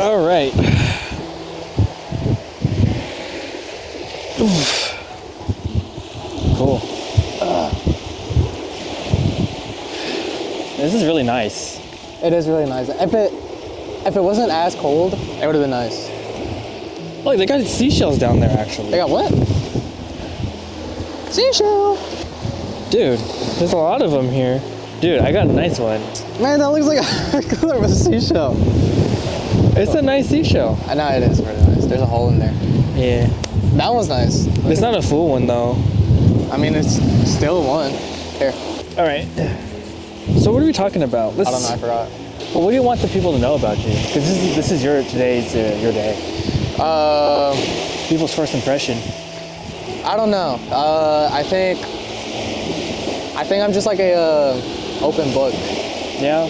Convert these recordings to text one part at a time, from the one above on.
All right. Cool. This is really nice. It is really nice. If it wasn't as cold, it would have been nice. Look, they got seashells down there, actually. They got what? Seashell. Dude, there's a lot of them here. Dude, I got a nice one. Man, that looks like a color of a seashell. It's a nice seashell. I know it is really nice. There's a hole in there. Yeah. That one's nice. It's not a full one, though. I mean, it's still one. Here. All right. So what are we talking about? I don't know. I forgot. Well, what do you want the people to know about you? Because this is your day. People's first impression. I don't know. I think I'm just like a open book. Yeah.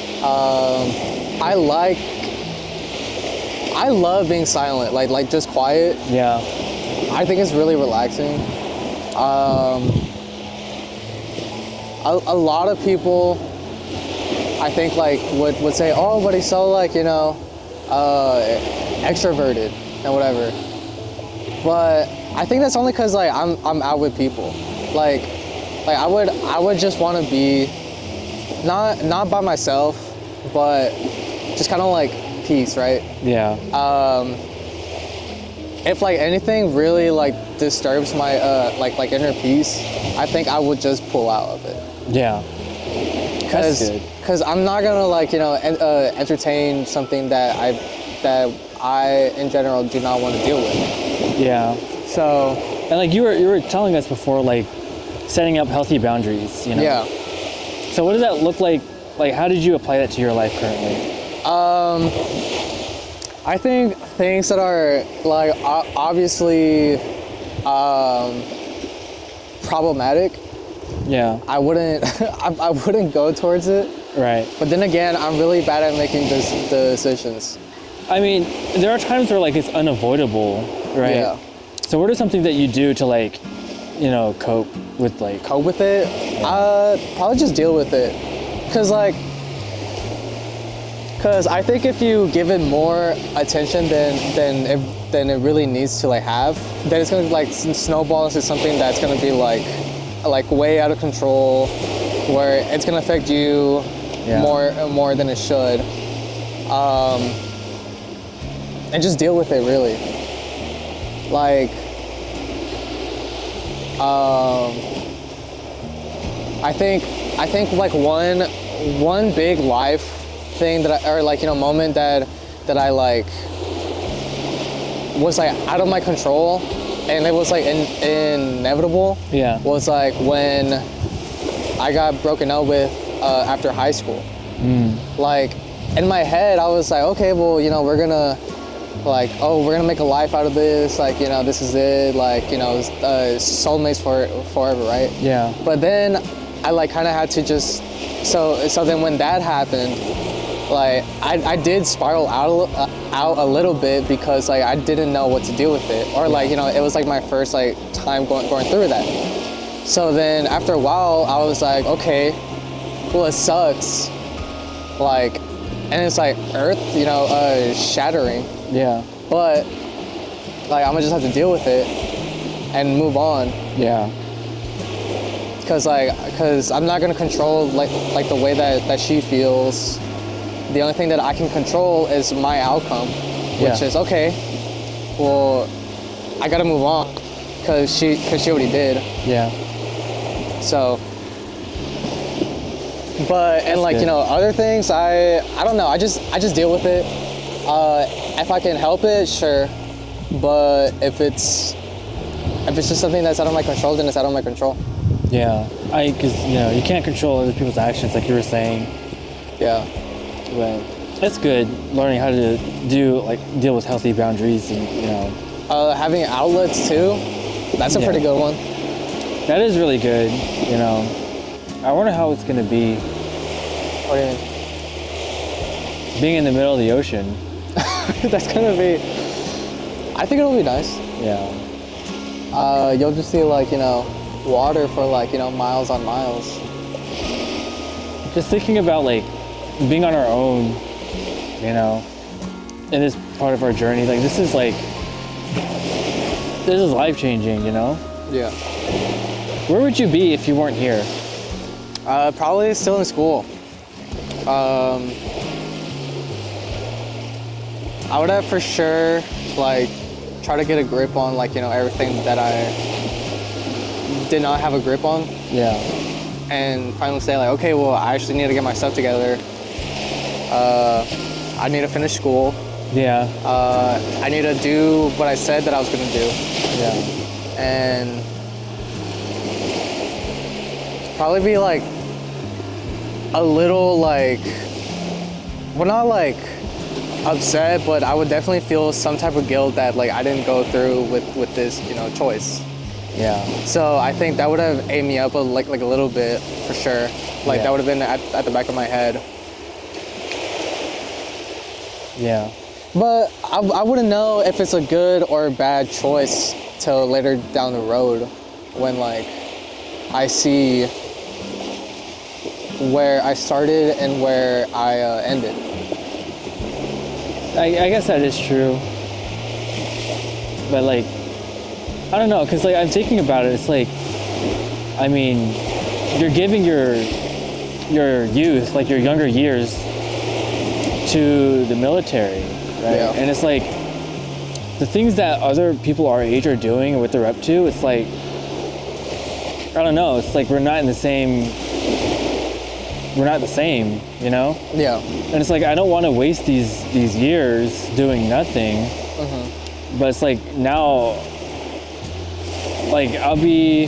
I love being silent, like just quiet. Yeah. I think it's really relaxing. A lot of people, I think, like would say, oh, but he's so like, extroverted and whatever. But I think that's only because like I'm out with people. Like I would just want to be not by myself, but just kind of like peace, right? Yeah. If like anything really like disturbs my like inner peace, I think I would just pull out of it. Yeah. Because I'm not gonna like entertain something that I in general do not want to deal with. Yeah. So. And like you were telling us before, like setting up healthy boundaries. Yeah. So what does that look like? Like, how did you apply that to your life currently? I think things that are like obviously problematic. Yeah. I wouldn't I wouldn't go towards it. Right. But then again, I'm really bad at making decisions. I mean, there are times where like it's unavoidable, right? Yeah. So what is something that you do to like, cope with like? Cope with it? Yeah. Probably just deal with it. Cause I think if you give it more attention than it really needs to like have, then it's gonna like snowball into something that's gonna be like way out of control, where it's gonna affect you more than it should. And just deal with it really. Like, I think like one big life thing moment that I like was like out of my control, and it was like inevitable. Yeah. Was like when I got broken up with after high school. Like in my head, I was like, okay, well, we're gonna make a life out of this. Like, this is it. Like, soulmates forever, right? Yeah. But then I like kind of had to just so then when that happened, like I did spiral out a little bit, because like I didn't know what to do with it, or like it was like my first like time going through that. So then after a while, I was like, okay, well, it sucks, like, and it's like earth shattering. Yeah. But like I'm gonna just have to deal with it and move on. Yeah. Cause I'm not gonna control like the way that she feels. The only thing that I can control is my outcome, which is okay. Well, I gotta move on, cause she already did. Yeah. So, but and like good. Other things, I don't know. I just deal with it. If I can help it, sure. But if it's just something that's out of my control, then it's out of my control. Yeah. Because you can't control other people's actions, like you were saying. Yeah. But it's good learning how to deal with healthy boundaries, and having outlets too. That's a pretty good one. That is really good. I wonder how it's gonna be. What do you mean? Being in the middle of the ocean. That's gonna be. I think it'll be nice. Yeah. You'll just see like water for like miles on miles. Just thinking about like being on our own, in this part of our journey, like this is life changing, you know? Yeah. Where would you be if you weren't here? Probably still in school. I would have for sure like try to get a grip on like, you know, everything that I did not have a grip on, Yeah. and finally say like, okay, well, I actually need to get my stuff together. I need to finish school. Yeah. I need to do what I said that I was gonna do, Yeah. and probably be like a little like, well, not like upset, but I would definitely feel some type of guilt that like I didn't go through with this, you know, choice. Yeah. So I think that would have ate me up like a little bit for sure. Like Yeah. that would have been at the back of my head. Yeah. But I wouldn't know if it's a good or a bad choice till later down the road, when like I see where I started and where I ended. I guess that is true. But like, I don't know, because like I'm thinking about it, it's like, I mean, you're giving your youth, like your younger years, to the military, right? Yeah. And it's like, the things that other people our age are doing and what they're up to, it's like, I don't know, it's like we're not the same, you know? Yeah. And it's like, I don't want to waste these years doing nothing. But it's like now, like I'll be,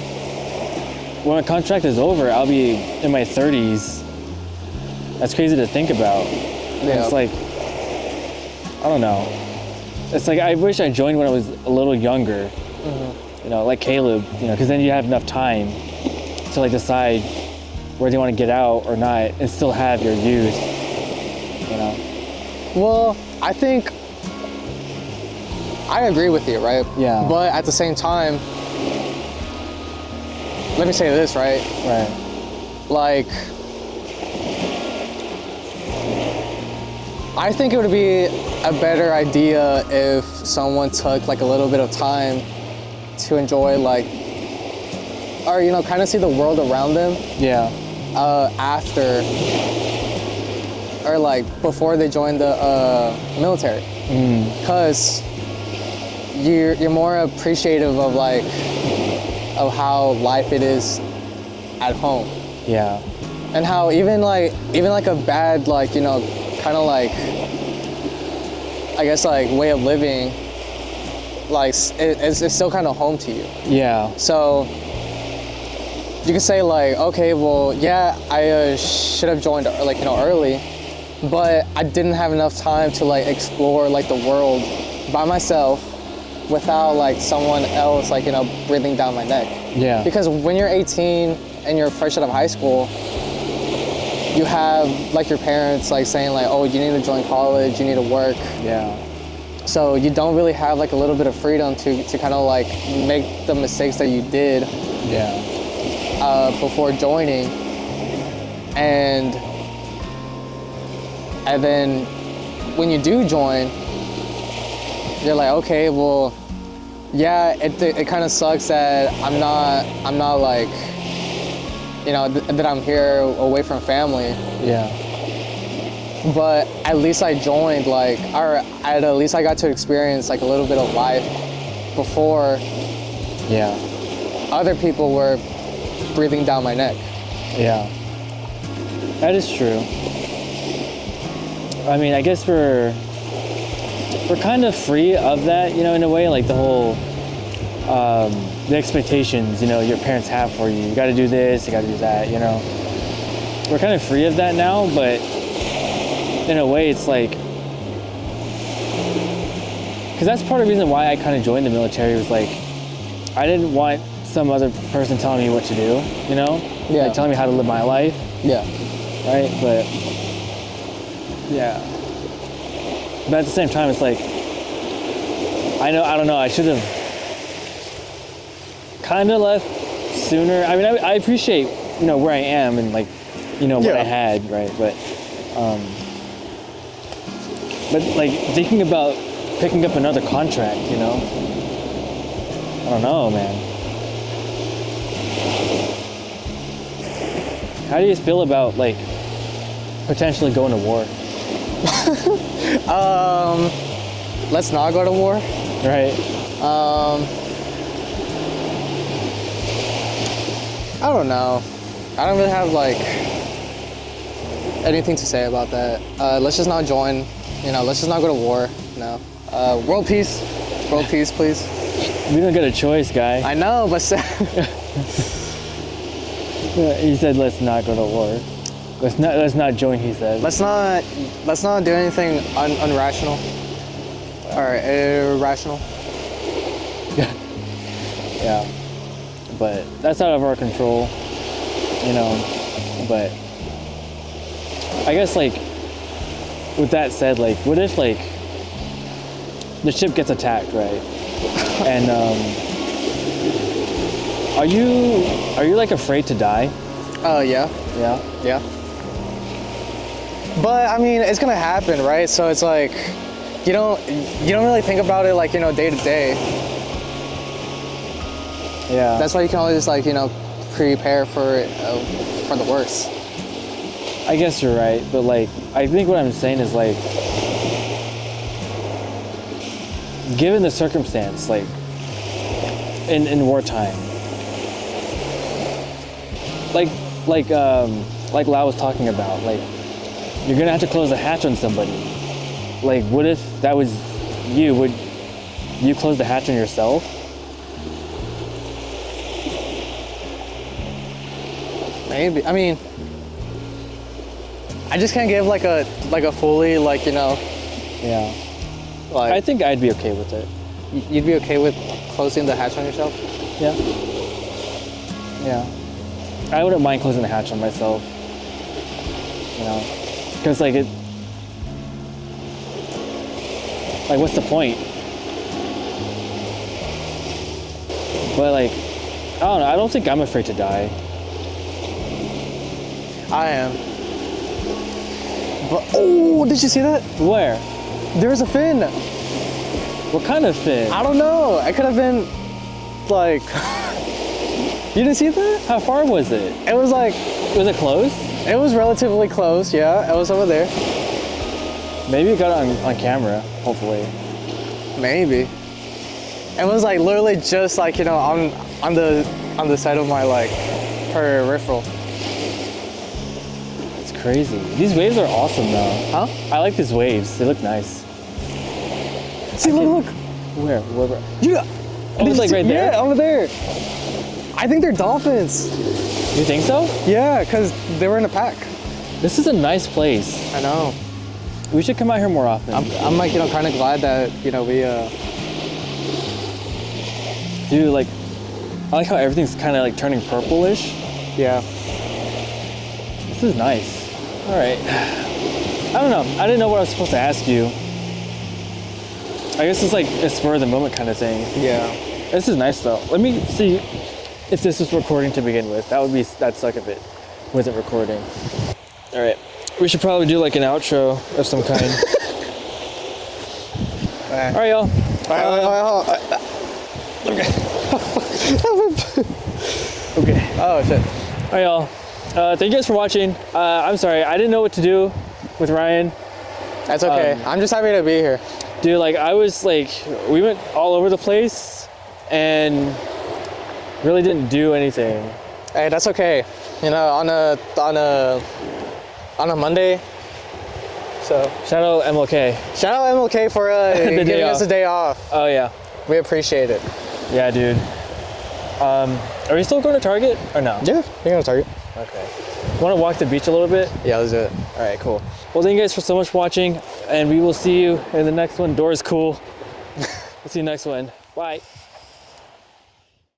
when my contract is over, I'll be in my 30s. That's crazy to think about. And Yeah. it's like, I don't know. It's like, I wish I joined when I was a little younger, you know, like Caleb, you know, because then you have enough time to like decide whether you want to get out or not and still have your youth, you know? Well, I think I agree with you, right? Yeah. But at the same time, let me say this, right? Right. Like, I think it would be a better idea if someone took like a little bit of time to enjoy like, or you know, kind of see the world around them Yeah. after, or like before they join the military, because you're more appreciative of like of how life it is at home, Yeah. and how even like a bad, like, you know, kind of like, I guess like way of living, like it's still kind of home to you. Yeah. So you can say like, okay, well, yeah, I should have joined like, you know, early, but I didn't have enough time to like explore like the world by myself without like someone else, like, you know, breathing down my neck. Yeah. Because when you're 18 and you're fresh out of high school, you have like your parents like saying like, oh, you need to join college, you need to work. Yeah. So you don't really have like a little bit of freedom to kind of like make the mistakes that you did Yeah. before joining. And then when you do join, you're like, okay, well, yeah, it kind of sucks that I'm not like, you know, that I'm here away from family. Yeah. But at least I joined, like, or at least I got to experience like a little bit of life before Yeah. other people were breathing down my neck. Yeah. That is true. I mean, I guess we're kind of free of that, you know, in a way, like the whole, the expectations, you know, your parents have for you. You got to do this, you got to do that, you know. We're kind of free of that now, but in a way, it's like, because that's part of the reason why I kind of joined the military, was like, I didn't want some other person telling me what to do, you know? Yeah. Like telling me how to live my life, Yeah. right? But, yeah. But at the same time, it's like, I don't know, I should have kind of left sooner. I mean, I appreciate, you know, where I am and like, you know, what Yeah. I had, right? But, But like thinking about picking up another contract, you know? I don't know, man. How do you feel about like potentially going to war? Let's not go to war. Right? I don't know. I don't really have like anything to say about that. Let's just not join. You know, let's just not go to war. No. World peace. World peace, please. We don't get a choice, guy. I know, but He said, "Let's not go to war. Let's not join." He said. let's not do anything unrational or irrational. Yeah. But that's out of our control, you know. But I guess like with that said, like what if like the ship gets attacked, right? And are you like afraid to die? Yeah. Yeah. Yeah. But I mean, it's gonna happen, right? So it's like you don't really think about it like, you know, day to day. Yeah. That's why you can always like, you know, prepare for the worst. I guess you're right, but like I think what I'm saying is like given the circumstance, like in wartime, like Lau was talking about, like you're gonna have to close the hatch on somebody. Like what if that was you? Would you close the hatch on yourself? Maybe. I mean, I just can't give like a fully like, you know, Yeah. like I think I'd be okay with it. you'd be okay with closing the hatch on yourself? Yeah. Yeah. I wouldn't mind closing the hatch on myself. You know, because like it, like what's the point? But like, I don't know. I don't think I'm afraid to die. I am. But oh, did you see that? Where? There was a fin. What kind of fin? I don't know. It could have been like you didn't see that? How far was it? It was like Was it close? it was relatively close. Yeah, it was over there. Maybe you got it on camera. Hopefully. Maybe. It was like literally just like, you know, on the side of my like peripheral. It's crazy. These waves are awesome though. Huh? I like these waves. They look nice. See, look. Where? Where? Yeah. Oh, it's like right there? Yeah, over there. I think they're dolphins. You think so? Yeah, because they were in a pack. This is a nice place. I know. We should come out here more often. I'm like, you know, kind of glad that, you know, we Dude, like, I like how everything's kind of like turning purplish. yeah. This is nice. All right. I don't know. I didn't know what I was supposed to ask you. I guess it's like a spur of the moment kind of thing. Yeah. This is nice though. Let me see if this was recording to begin with. That'd suck if it wasn't recording. All right. We should probably do like an outro of some kind. All right, y'all. Okay. Oh shit. All right, y'all. Thank you guys for watching. I'm sorry, I didn't know what to do with Ryan. That's okay. I'm just happy to be here. Dude, like I was like, we went all over the place and really didn't do anything. Hey, that's okay. You know, on a Monday. So Shout out MLK. shout out MLK for giving us a day off. Oh yeah. We appreciate it. Yeah, dude. Are we still going to Target or no? Yeah, you're gonna Target. Okay. Want to walk the beach a little bit? Yeah, let's do it. All right, cool. Well, thank you guys for so much watching, and we will see you in the next one. Door's cool. We'll see you next one. Bye.